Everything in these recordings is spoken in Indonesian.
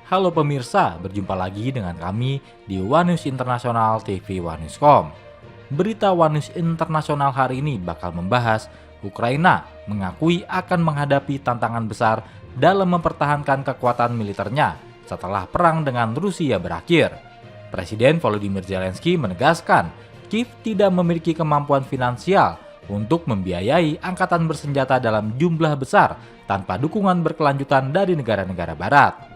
Halo pemirsa, berjumpa lagi dengan kami di One News Internasional TV One News.com. Berita One News Internasional hari ini bakal membahas Ukraina mengakui akan menghadapi tantangan besar dalam mempertahankan kekuatan militernya setelah perang dengan Rusia berakhir. Presiden Volodymyr Zelensky menegaskan Kiev tidak memiliki kemampuan finansial untuk membiayai angkatan bersenjata dalam jumlah besar tanpa dukungan berkelanjutan dari negara-negara barat.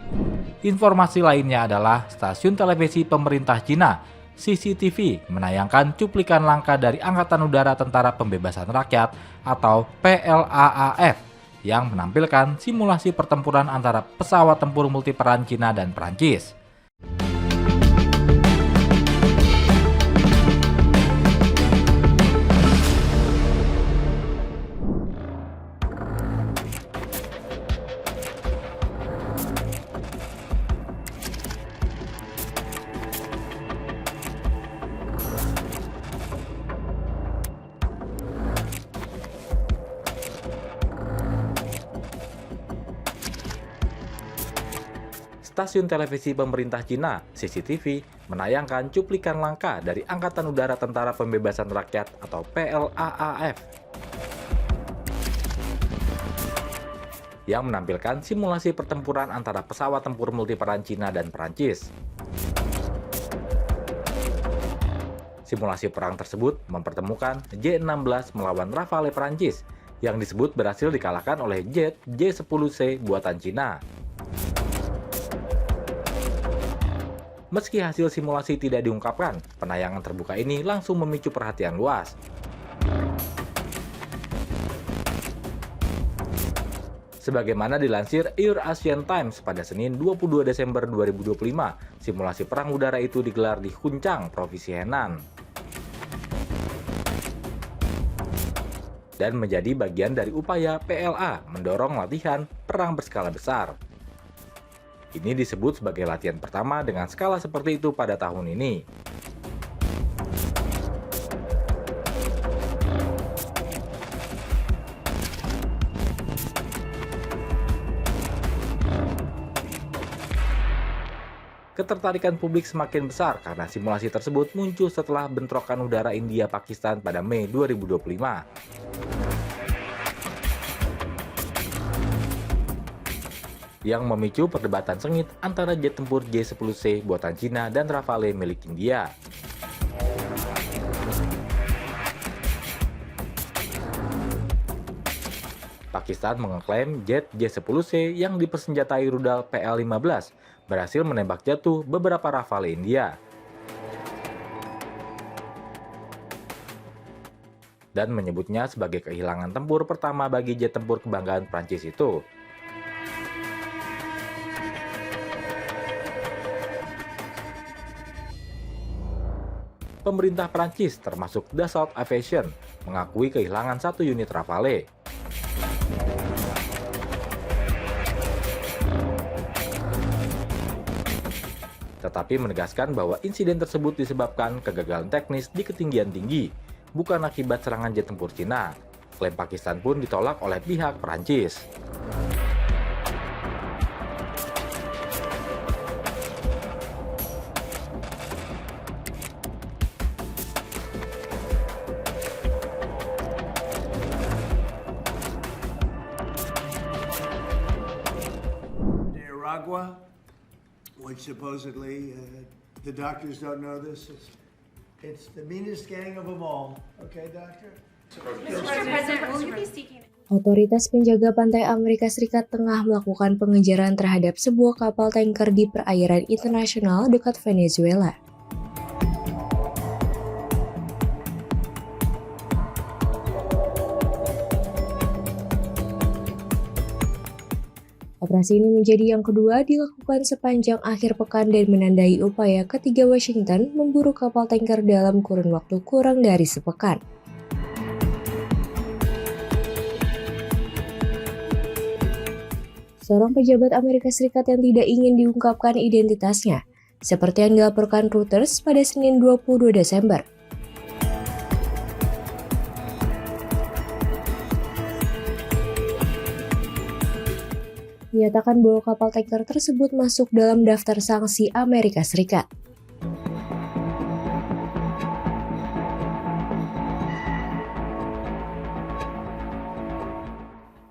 Informasi lainnya adalah stasiun televisi pemerintah Cina, CCTV, menayangkan cuplikan langka dari Angkatan Udara Tentara Pembebasan Rakyat atau PLAAF yang menampilkan simulasi pertempuran antara pesawat tempur multiperan Cina dan Prancis. Stasiun televisi pemerintah Cina, CCTV, menayangkan cuplikan langka dari Angkatan Udara Tentara Pembebasan Rakyat atau PLAAF yang menampilkan simulasi pertempuran antara pesawat tempur multiperan Cina dan Prancis. Simulasi perang tersebut mempertemukan J-16 melawan Rafale Prancis yang disebut berhasil dikalahkan oleh jet J-10C buatan Cina. Meski hasil simulasi tidak diungkapkan, penayangan terbuka ini langsung memicu perhatian luas. Sebagaimana dilansir Eurasian Times pada Senin 22 Desember 2025, simulasi perang udara itu digelar di Kuncang, Provinsi Henan, dan menjadi bagian dari upaya PLA mendorong latihan perang berskala besar. Ini disebut sebagai latihan pertama dengan skala seperti itu pada tahun ini. Ketertarikan publik semakin besar karena simulasi tersebut muncul setelah bentrokan udara India-Pakistan pada Mei 2025. Yang memicu perdebatan sengit antara jet tempur J-10C buatan Cina dan Rafale milik India. Pakistan mengeklaim jet J-10C yang dipersenjatai rudal PL-15 berhasil menembak jatuh beberapa Rafale India dan menyebutnya sebagai kehilangan tempur pertama bagi jet tempur kebanggaan Prancis itu. Pemerintah Prancis termasuk Dassault Aviation mengakui kehilangan satu unit Rafale. Tetapi menegaskan bahwa insiden tersebut disebabkan kegagalan teknis di ketinggian tinggi, bukan akibat serangan jet tempur Cina. Klaim Pakistan pun ditolak oleh pihak Prancis. Which supposedly, the doctors don't know this, it's the meanest gang of them all. Okay, doctor? Mr. President, will you be seeking... Otoritas penjaga pantai Amerika Serikat tengah melakukan pengejaran terhadap sebuah kapal tanker di perairan internasional dekat Venezuela. Operasi ini menjadi yang kedua dilakukan sepanjang akhir pekan dan menandai upaya ketiga Washington memburu kapal tanker dalam kurun waktu kurang dari sepekan. Seorang pejabat Amerika Serikat yang tidak ingin diungkapkan identitasnya, seperti yang dilaporkan Reuters pada Senin 22 Desember. menyatakan bahwa kapal tanker tersebut masuk dalam daftar sanksi Amerika Serikat.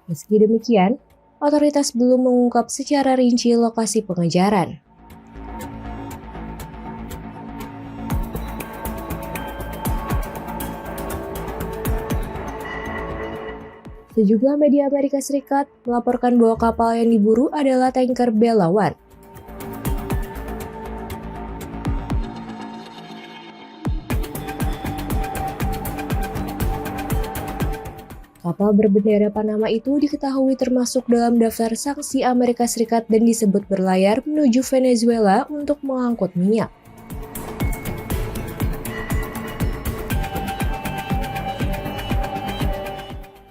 Meski demikian, otoritas belum mengungkap secara rinci lokasi pengejaran. Sejumlah media Amerika Serikat melaporkan bahwa kapal yang diburu adalah tanker Bella-1. Kapal berbendera Panama itu diketahui termasuk dalam daftar sanksi Amerika Serikat dan disebut berlayar menuju Venezuela untuk mengangkut minyak.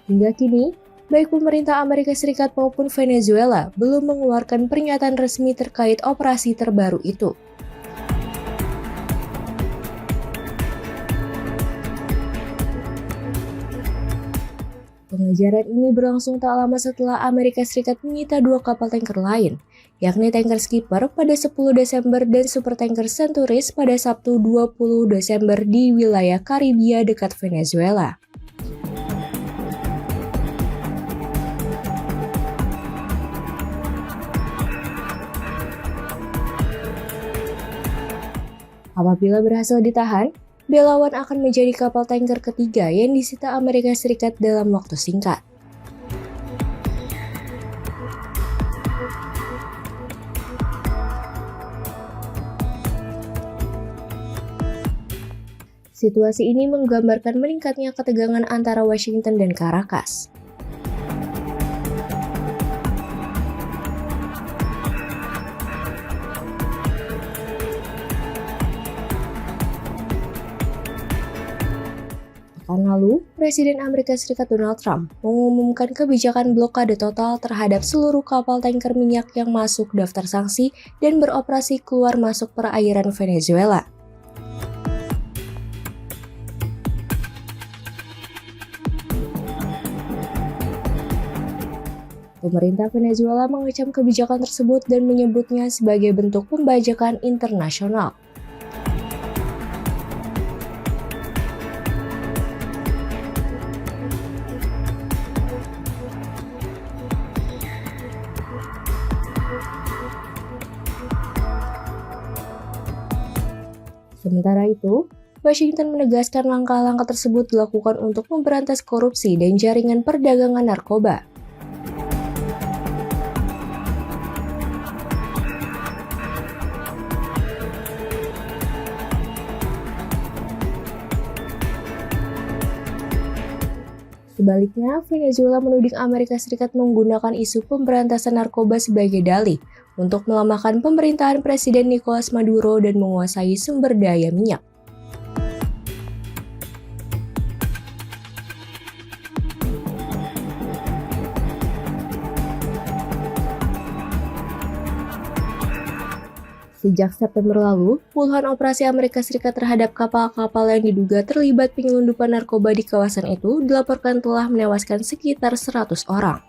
Hingga kini, baik pemerintah Amerika Serikat maupun Venezuela belum mengeluarkan pernyataan resmi terkait operasi terbaru itu. Pengejaran ini berlangsung tak lama setelah Amerika Serikat menyita 2 kapal tanker lain, yakni tanker Skipper pada 10 Desember dan supertanker Centuris pada Sabtu 20 Desember di wilayah Karibia dekat Venezuela. Apabila berhasil ditahan, Bella-1 akan menjadi kapal tanker ketiga yang disita Amerika Serikat dalam waktu singkat. Situasi ini menggambarkan meningkatnya ketegangan antara Washington dan Caracas. Pekan lalu, Presiden Amerika Serikat Donald Trump mengumumkan kebijakan blokade total terhadap seluruh kapal tanker minyak yang masuk daftar sanksi dan beroperasi keluar masuk perairan Venezuela. Pemerintah Venezuela mengecam kebijakan tersebut dan menyebutnya sebagai bentuk pembajakan internasional. Sementara itu, Washington menegaskan langkah-langkah tersebut dilakukan untuk memberantas korupsi dan jaringan perdagangan narkoba. Sebaliknya, Venezuela menuding Amerika Serikat menggunakan isu pemberantasan narkoba sebagai dalih untuk melemahkan pemerintahan Presiden Nicolas Maduro dan menguasai sumber daya minyak. Sejak September lalu, puluhan operasi Amerika Serikat terhadap kapal-kapal yang diduga terlibat penyelundupan narkoba di kawasan itu dilaporkan telah menewaskan sekitar 100 orang.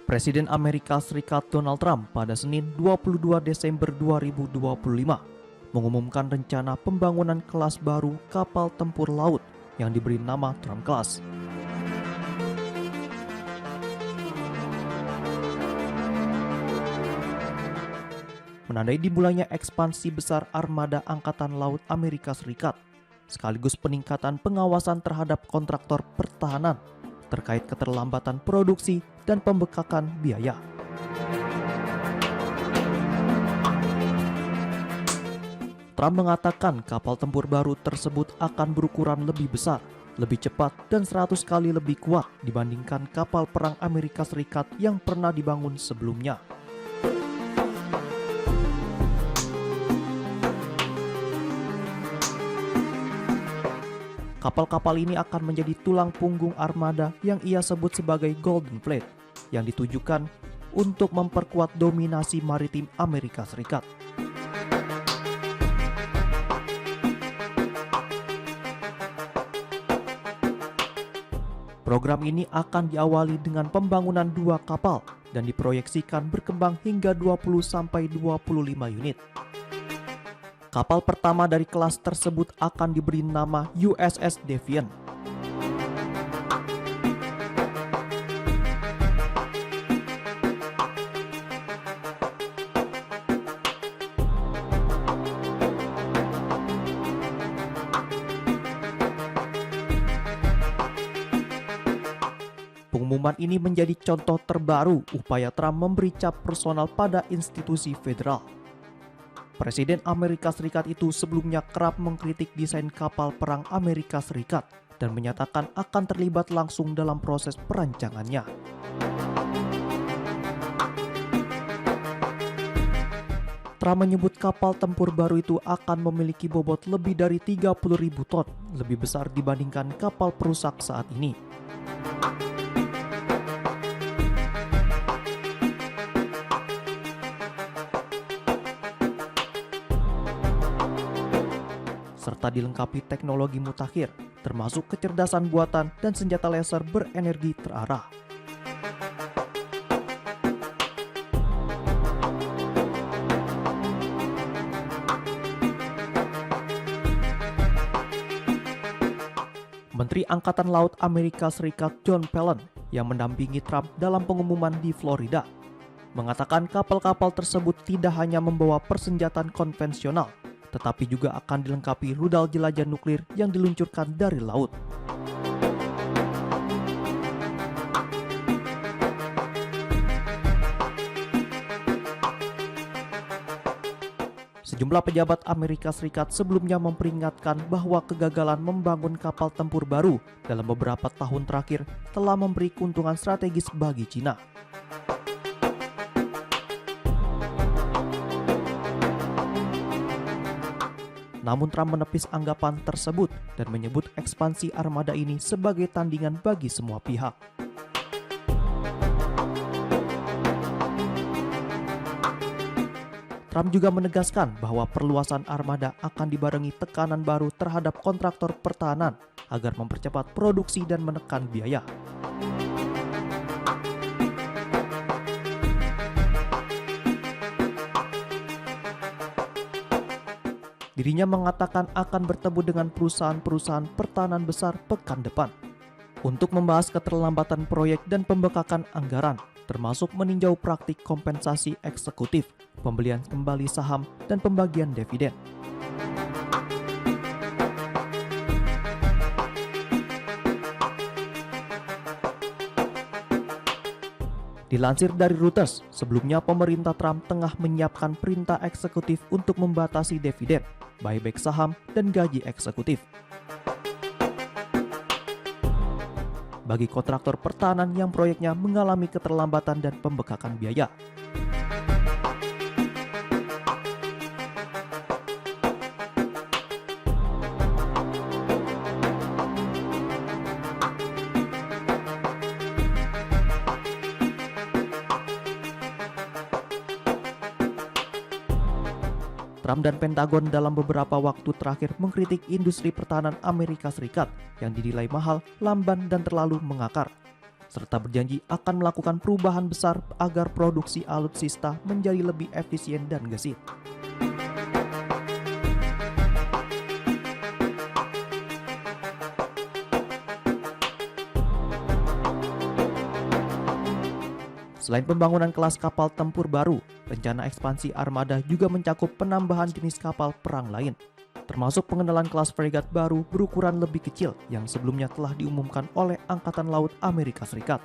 Presiden Amerika Serikat Donald Trump pada Senin 22 Desember 2025 mengumumkan rencana pembangunan kelas baru kapal tempur laut yang diberi nama Trump Class. Menandai dimulainya ekspansi besar armada Angkatan Laut Amerika Serikat, sekaligus peningkatan pengawasan terhadap kontraktor pertahanan terkait keterlambatan produksi dan pembekakan biaya. Trump mengatakan kapal tempur baru tersebut akan berukuran lebih besar, lebih cepat dan 100 kali lebih kuat dibandingkan kapal perang Amerika Serikat yang pernah dibangun sebelumnya. Kapal-kapal ini akan menjadi tulang punggung armada yang ia sebut sebagai Golden Fleet, yang ditujukan untuk memperkuat dominasi maritim Amerika Serikat. Program ini akan diawali dengan pembangunan 2 kapal dan diproyeksikan berkembang hingga 20-25 unit. Kapal pertama dari kelas tersebut akan diberi nama USS Defiant. Pengumuman ini menjadi contoh terbaru upaya Trump memberi cap personal pada institusi federal. Presiden Amerika Serikat itu sebelumnya kerap mengkritik desain kapal perang Amerika Serikat dan menyatakan akan terlibat langsung dalam proses perancangannya. Trump menyebut kapal tempur baru itu akan memiliki bobot lebih dari 30.000 ton, lebih besar dibandingkan kapal perusak saat ini. Serta dilengkapi teknologi mutakhir, termasuk kecerdasan buatan dan senjata laser berenergi terarah. Menteri Angkatan Laut Amerika Serikat John Palin yang mendampingi Trump dalam pengumuman di Florida mengatakan kapal-kapal tersebut tidak hanya membawa persenjataan konvensional, tetapi juga akan dilengkapi rudal jelajah nuklir yang diluncurkan dari laut. Sejumlah pejabat Amerika Serikat sebelumnya memperingatkan bahwa kegagalan membangun kapal tempur baru dalam beberapa tahun terakhir telah memberi keuntungan strategis bagi China. Namun Trump menepis anggapan tersebut dan menyebut ekspansi armada ini sebagai tandingan bagi semua pihak. Trump juga menegaskan bahwa perluasan armada akan dibarengi tekanan baru terhadap kontraktor pertahanan agar mempercepat produksi dan menekan biaya. Dirinya mengatakan akan bertemu dengan perusahaan-perusahaan pertahanan besar pekan depan untuk membahas keterlambatan proyek dan pembekakan anggaran, termasuk meninjau praktik kompensasi eksekutif, pembelian kembali saham, dan pembagian dividen. Dilansir dari Reuters, sebelumnya pemerintah Trump tengah menyiapkan perintah eksekutif untuk membatasi dividen, buyback saham, dan gaji eksekutif. Bagi kontraktor pertahanan yang proyeknya mengalami keterlambatan dan pembekakan biaya. Trump dan Pentagon dalam beberapa waktu terakhir mengkritik industri pertahanan Amerika Serikat yang dinilai mahal, lamban, dan terlalu mengakar, serta berjanji akan melakukan perubahan besar agar produksi alutsista menjadi lebih efisien dan gesit. Selain pembangunan kelas kapal tempur baru, rencana ekspansi armada juga mencakup penambahan jenis kapal perang lain, termasuk pengenalan kelas fregat baru berukuran lebih kecil yang sebelumnya telah diumumkan oleh Angkatan Laut Amerika Serikat.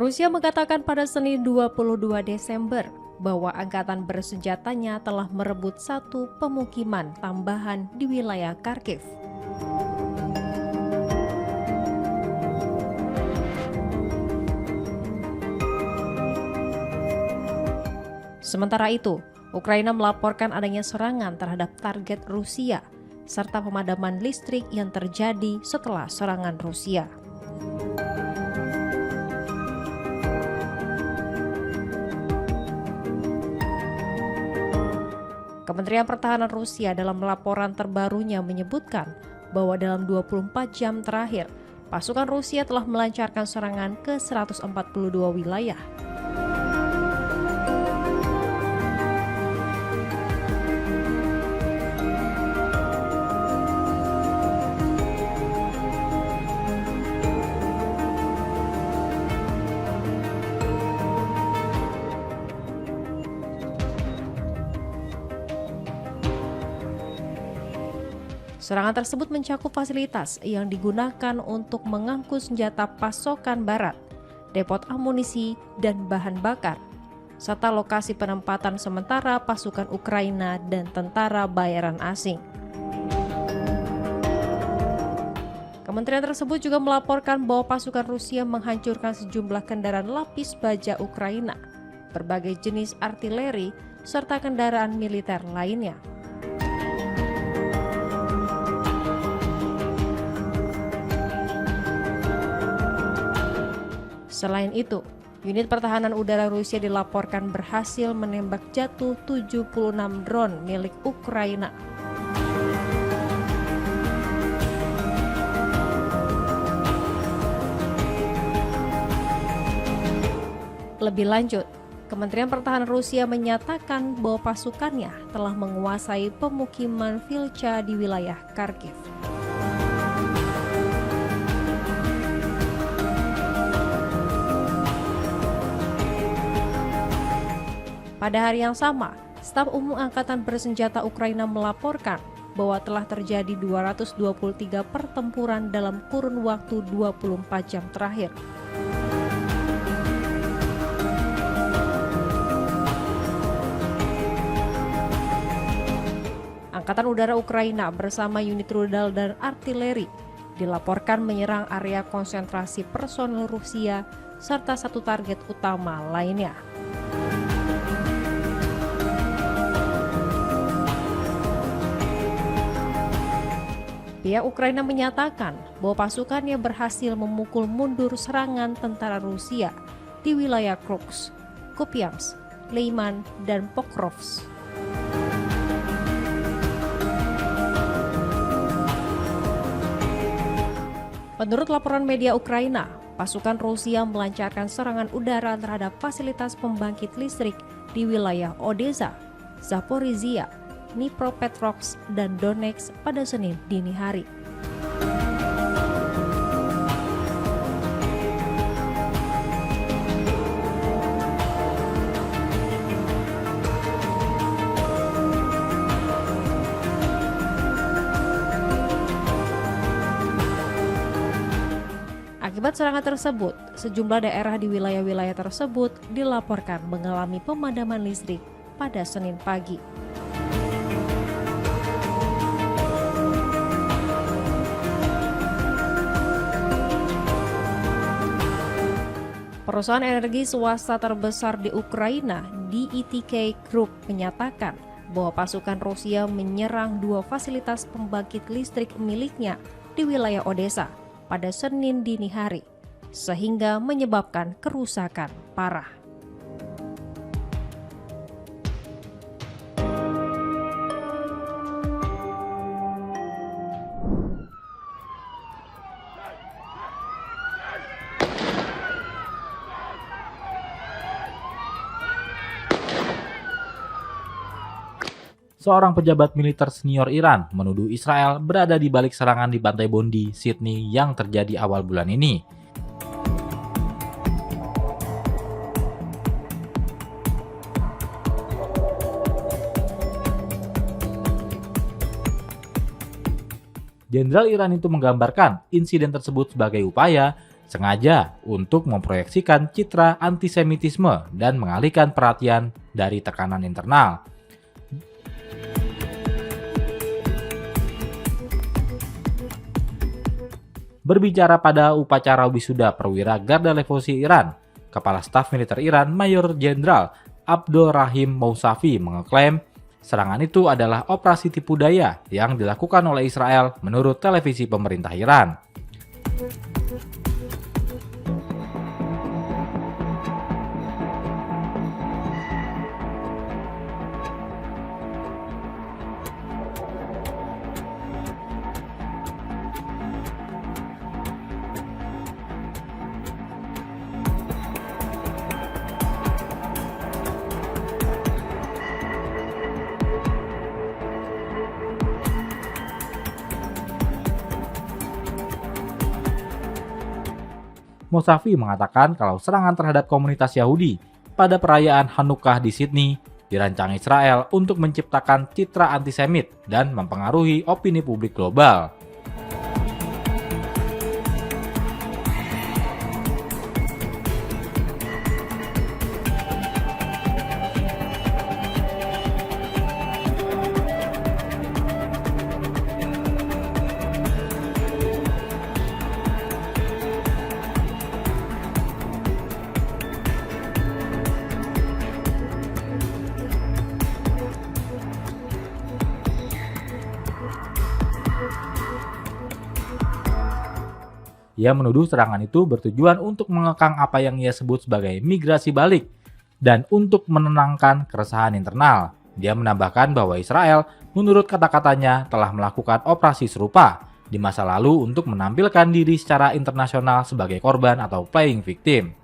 Rusia mengatakan pada Senin 22 Desember bahwa angkatan bersenjatanya telah merebut satu pemukiman tambahan di wilayah Kharkiv. Sementara itu, Ukraina melaporkan adanya serangan terhadap target Rusia serta pemadaman listrik yang terjadi setelah serangan Rusia. Kementerian Pertahanan Rusia dalam laporan terbarunya menyebutkan bahwa dalam 24 jam terakhir, pasukan Rusia telah melancarkan serangan ke 142 wilayah. Serangan tersebut mencakup fasilitas yang digunakan untuk mengangkut senjata pasokan barat, depot amunisi dan bahan bakar, serta lokasi penempatan sementara pasukan Ukraina dan tentara bayaran asing. Kementerian tersebut juga melaporkan bahwa pasukan Rusia menghancurkan sejumlah kendaraan lapis baja Ukraina, berbagai jenis artileri, serta kendaraan militer lainnya. Selain itu, unit pertahanan udara Rusia dilaporkan berhasil menembak jatuh 76 drone milik Ukraina. Lebih lanjut, Kementerian Pertahanan Rusia menyatakan bahwa pasukannya telah menguasai pemukiman Vilcha di wilayah Kharkiv. Pada hari yang sama, Staf Umum Angkatan Bersenjata Ukraina melaporkan bahwa telah terjadi 223 pertempuran dalam kurun waktu 24 jam terakhir. Angkatan Udara Ukraina bersama unit rudal dan artileri dilaporkan menyerang area konsentrasi personel Rusia serta satu target utama lainnya. Pihak Ukraina menyatakan bahwa pasukannya berhasil memukul mundur serangan tentara Rusia di wilayah Kursk, Kupiansk, Lyman, dan Pokrovsk. Menurut laporan media Ukraina, pasukan Rusia melancarkan serangan udara terhadap fasilitas pembangkit listrik di wilayah Odessa, Zaporizhia, Dnipropetrovsk, dan Donetsk pada Senin dini hari. Akibat serangan tersebut, sejumlah daerah di wilayah-wilayah tersebut dilaporkan mengalami pemadaman listrik pada Senin pagi. Perusahaan energi swasta terbesar di Ukraina, DETK Group, menyatakan bahwa pasukan Rusia menyerang dua fasilitas pembangkit listrik miliknya di wilayah Odessa pada Senin dini hari, sehingga menyebabkan kerusakan parah. Seorang pejabat militer senior Iran menuduh Israel berada di balik serangan di Pantai Bondi, Sydney yang terjadi awal bulan ini. Jenderal Iran itu menggambarkan insiden tersebut sebagai upaya sengaja untuk memproyeksikan citra antisemitisme dan mengalihkan perhatian dari tekanan internal. Berbicara pada upacara wisuda perwira Garda Revolusi Iran, Kepala Staf Militer Iran Mayor Jenderal Abdul Rahim Mousavi mengeklaim serangan itu adalah operasi tipu daya yang dilakukan oleh Israel menurut televisi pemerintah Iran. Mousavi mengatakan kalau serangan terhadap komunitas Yahudi pada perayaan Hanukkah di Sydney dirancang Israel untuk menciptakan citra antisemit dan mempengaruhi opini publik global. Ia menuduh serangan itu bertujuan untuk mengekang apa yang ia sebut sebagai migrasi balik dan untuk menenangkan keresahan internal. Dia menambahkan bahwa Israel, menurut kata-katanya, telah melakukan operasi serupa di masa lalu untuk menampilkan diri secara internasional sebagai korban atau playing victim.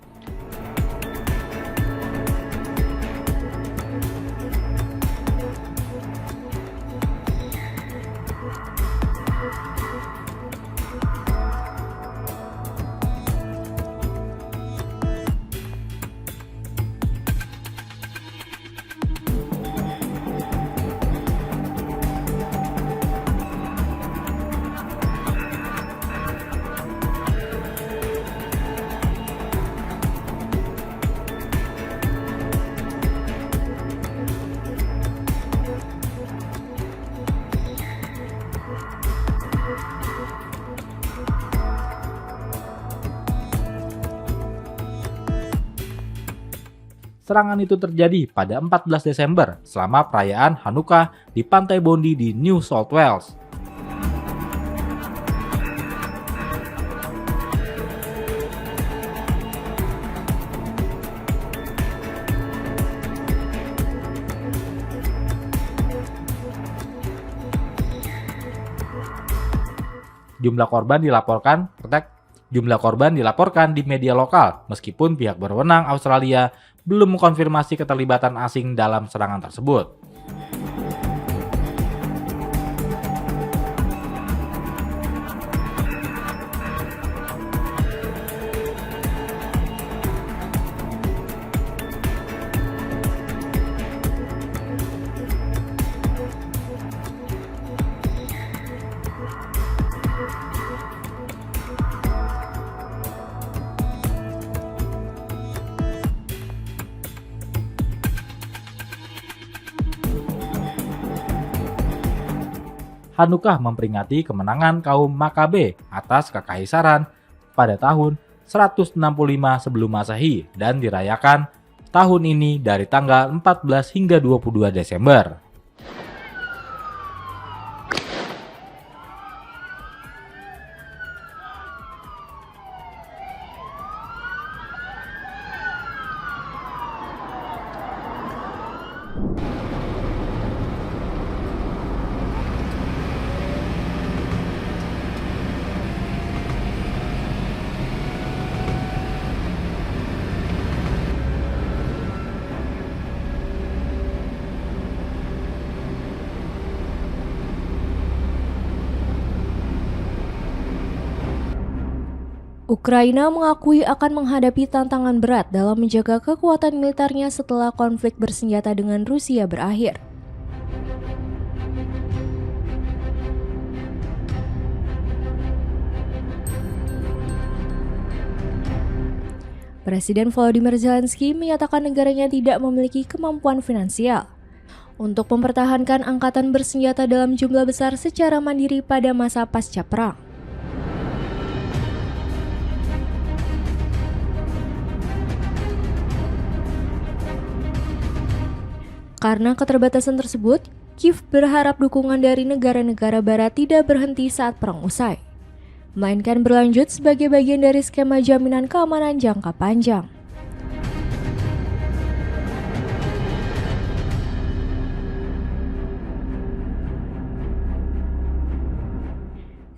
Serangan itu terjadi pada 14 Desember selama perayaan Hanukkah di Pantai Bondi di New South Wales. Jumlah korban dilaporkan di media lokal, meskipun pihak berwenang Australia belum mengkonfirmasi keterlibatan asing dalam serangan tersebut. Hanukkah memperingati kemenangan kaum Makabe atas kekaisaran pada tahun 165 sebelum Masehi dan dirayakan tahun ini dari tanggal 14 hingga 22 Desember. Ukraina mengakui akan menghadapi tantangan berat dalam menjaga kekuatan militernya setelah konflik bersenjata dengan Rusia berakhir. Presiden Volodymyr Zelensky menyatakan negaranya tidak memiliki kemampuan finansial untuk mempertahankan angkatan bersenjata dalam jumlah besar secara mandiri pada masa pasca perang. Karena keterbatasan tersebut, Kiev berharap dukungan dari negara-negara barat tidak berhenti saat perang usai, melainkan berlanjut sebagai bagian dari skema jaminan keamanan jangka panjang.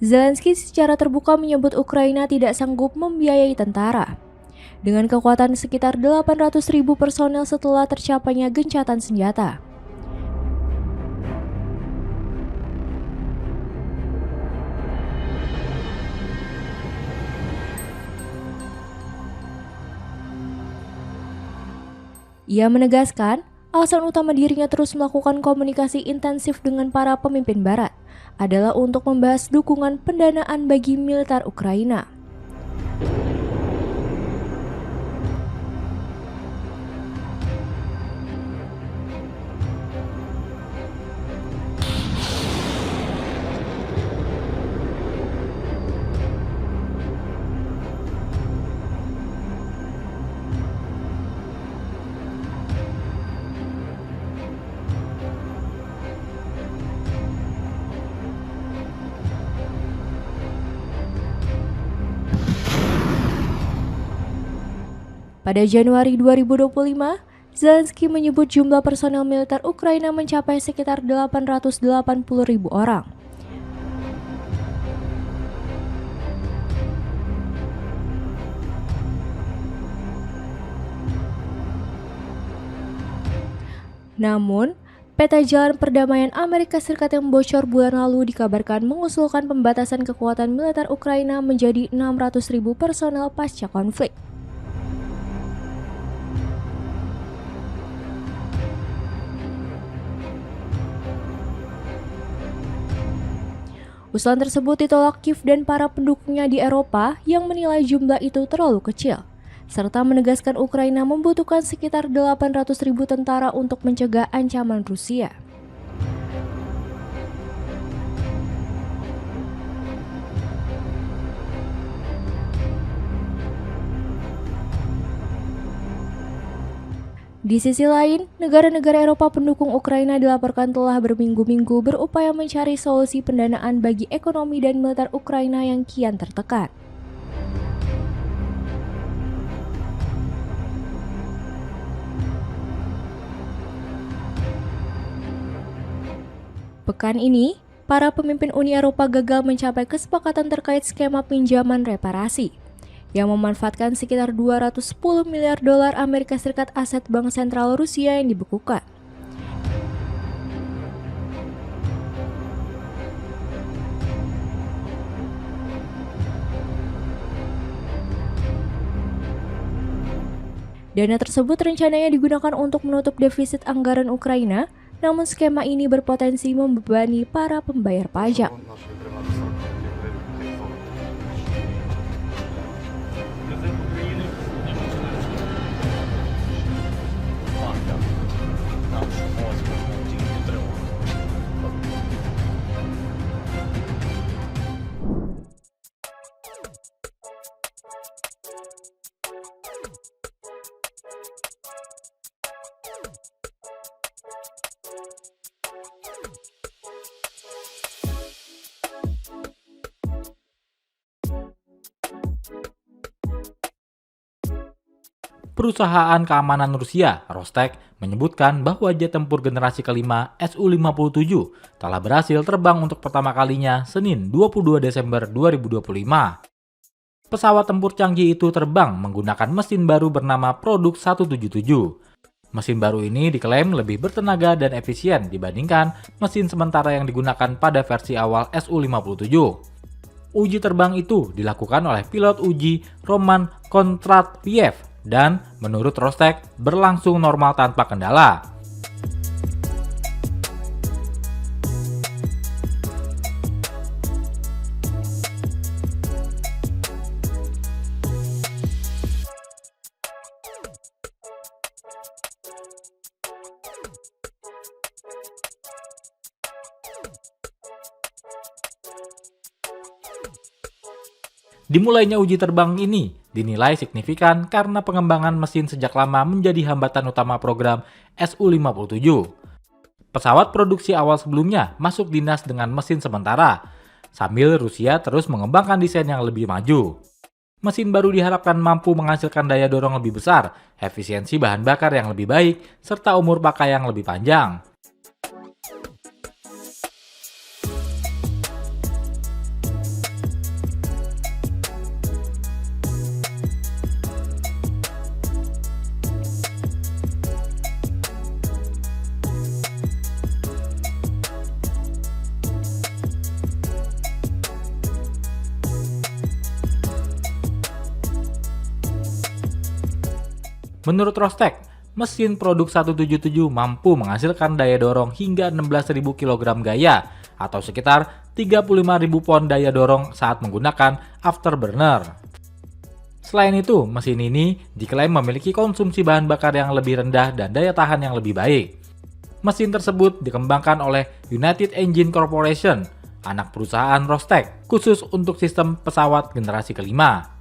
Zelensky secara terbuka menyebut Ukraina tidak sanggup membiayai tentara dengan kekuatan sekitar 800.000 personel setelah tercapainya gencatan senjata. Ia menegaskan, alasan utama dirinya terus melakukan komunikasi intensif dengan para pemimpin barat adalah untuk membahas dukungan pendanaan bagi militer Ukraina. Pada Januari 2025, Zelensky menyebut jumlah personel militer Ukraina mencapai sekitar 880.000 orang. Namun, peta jalan perdamaian Amerika Serikat yang bocor bulan lalu dikabarkan mengusulkan pembatasan kekuatan militer Ukraina menjadi 600.000 personel pasca konflik. Usulan tersebut ditolak Kiev dan para pendukungnya di Eropa yang menilai jumlah itu terlalu kecil, serta menegaskan Ukraina membutuhkan sekitar 800.000 tentara untuk mencegah ancaman Rusia. Di sisi lain, negara-negara Eropa pendukung Ukraina dilaporkan telah berminggu-minggu berupaya mencari solusi pendanaan bagi ekonomi dan militer Ukraina yang kian tertekan. Pekan ini, para pemimpin Uni Eropa gagal mencapai kesepakatan terkait skema pinjaman reparasi yang memanfaatkan sekitar 210 miliar dolar Amerika Serikat aset Bank Sentral Rusia yang dibekukan. Dana tersebut rencananya digunakan untuk menutup defisit anggaran Ukraina, namun skema ini berpotensi membebani para pembayar pajak. Perusahaan keamanan Rusia, Rostec, menyebutkan bahwa jet tempur generasi kelima Su-57 telah berhasil terbang untuk pertama kalinya Senin 22 Desember 2025. Pesawat tempur canggih itu terbang menggunakan mesin baru bernama Produk 177. Mesin baru ini diklaim lebih bertenaga dan efisien dibandingkan mesin sementara yang digunakan pada versi awal Su-57. Uji terbang itu dilakukan oleh pilot uji Roman Kontratviev dan menurut Rostec berlangsung normal tanpa kendala. Dimulainya uji terbang ini dinilai signifikan karena pengembangan mesin sejak lama menjadi hambatan utama program Su-57. Pesawat produksi awal sebelumnya masuk dinas dengan mesin sementara, sambil Rusia terus mengembangkan desain yang lebih maju. Mesin baru diharapkan mampu menghasilkan daya dorong lebih besar, efisiensi bahan bakar yang lebih baik, serta umur pakai yang lebih panjang. Menurut Rostec, mesin produk 177 mampu menghasilkan daya dorong hingga 16.000 kg gaya atau sekitar 35.000 pon daya dorong saat menggunakan afterburner. Selain itu, mesin ini diklaim memiliki konsumsi bahan bakar yang lebih rendah dan daya tahan yang lebih baik. Mesin tersebut dikembangkan oleh United Engine Corporation, anak perusahaan Rostec, khusus untuk sistem pesawat generasi kelima.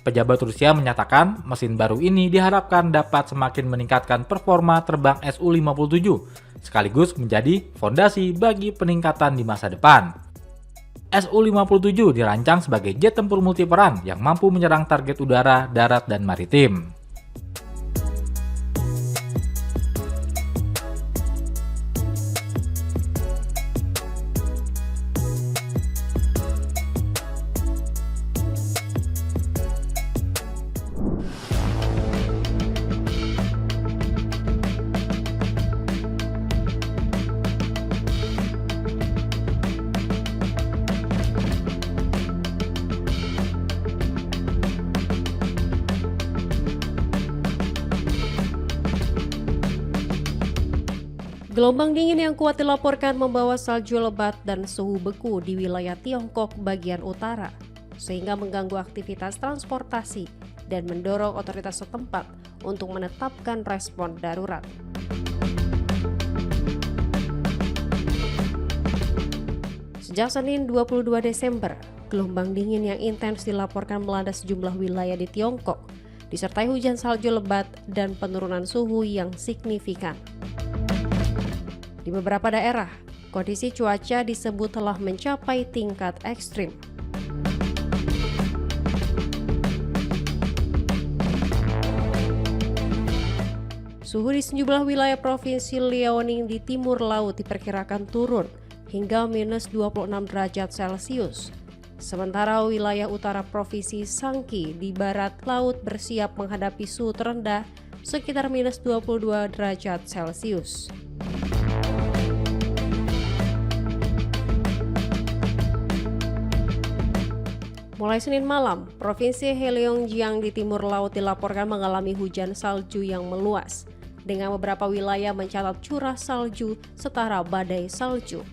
Pejabat Rusia menyatakan mesin baru ini diharapkan dapat semakin meningkatkan performa terbang Su-57, sekaligus menjadi fondasi bagi peningkatan di masa depan. Su-57 dirancang sebagai jet tempur multiperan yang mampu menyerang target udara, darat, dan maritim. Gelombang dingin yang kuat dilaporkan membawa salju lebat dan suhu beku di wilayah Tiongkok bagian utara, sehingga mengganggu aktivitas transportasi dan mendorong otoritas setempat untuk menetapkan respon darurat. Sejak Senin 22 Desember, gelombang dingin yang intens dilaporkan melanda sejumlah wilayah di Tiongkok, disertai hujan salju lebat dan penurunan suhu yang signifikan. Di beberapa daerah, kondisi cuaca disebut telah mencapai tingkat ekstrim. Suhu di sejumlah wilayah provinsi Liaoning di timur laut diperkirakan turun hingga minus 26 derajat Celcius. Sementara wilayah utara provinsi Shanxi di barat laut bersiap menghadapi suhu terendah sekitar minus 22 derajat Celcius. Mulai Senin malam, Provinsi Heilongjiang di timur laut dilaporkan mengalami hujan salju yang meluas, dengan beberapa wilayah mencatat curah salju setara badai salju.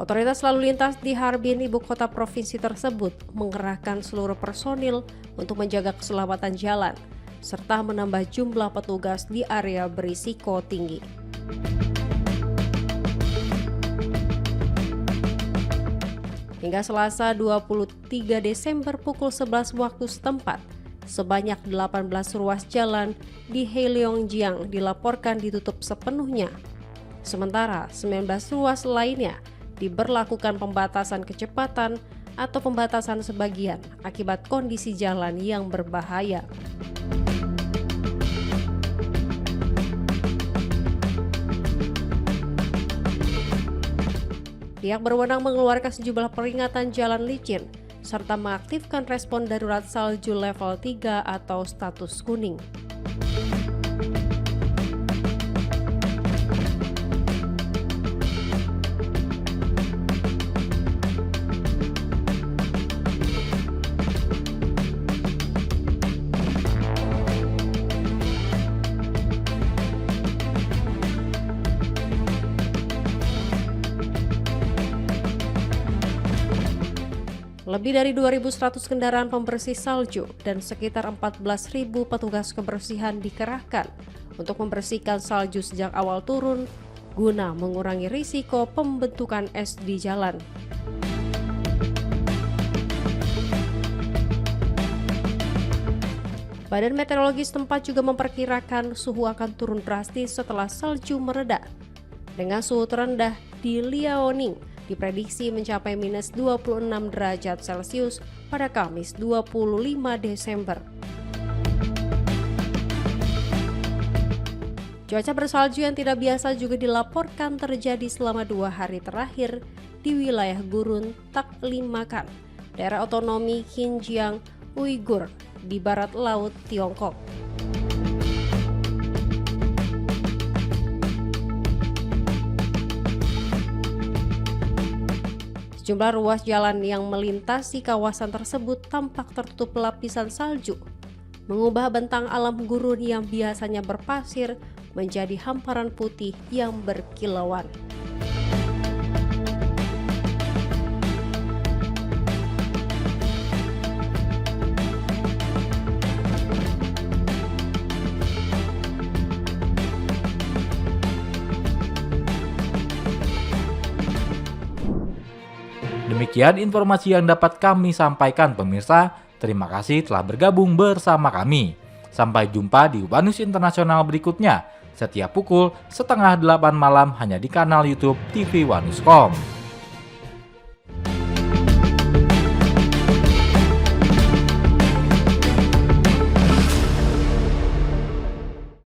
Otoritas lalu lintas di Harbin, ibu kota provinsi tersebut, mengerahkan seluruh personil untuk menjaga keselamatan jalan, serta menambah jumlah petugas di area berisiko tinggi. Hingga Selasa 23 Desember pukul 11 waktu setempat, sebanyak 18 ruas jalan di Heilongjiang dilaporkan ditutup sepenuhnya. Sementara 19 ruas lainnya diberlakukan pembatasan kecepatan atau pembatasan sebagian akibat kondisi jalan yang berbahaya. Pihak berwenang mengeluarkan sejumlah peringatan jalan licin serta mengaktifkan respon darurat salju level 3 atau status kuning. Lebih dari 2.100 kendaraan pembersih salju dan sekitar 14.000 petugas kebersihan dikerahkan untuk membersihkan salju sejak awal turun guna mengurangi risiko pembentukan es di jalan. Badan Meteorologi setempat juga memperkirakan suhu akan turun drastis setelah salju mereda, dengan suhu terendah di Liaoning diprediksi mencapai minus 26 derajat Celcius pada Kamis 25 Desember. Cuaca bersalju yang tidak biasa juga dilaporkan terjadi selama 2 hari terakhir di wilayah gurun Taklamakan, daerah otonomi Xinjiang Uighur di barat laut Tiongkok. Sejumlah ruas jalan yang melintasi kawasan tersebut tampak tertutup lapisan salju, mengubah bentang alam gurun yang biasanya berpasir menjadi hamparan putih yang berkilauan. Demikian informasi yang dapat kami sampaikan pemirsa. Terima kasih telah bergabung bersama kami. Sampai jumpa di Wanus Internasional berikutnya setiap pukul 7:30 malam hanya di kanal YouTube TV Wanuscom.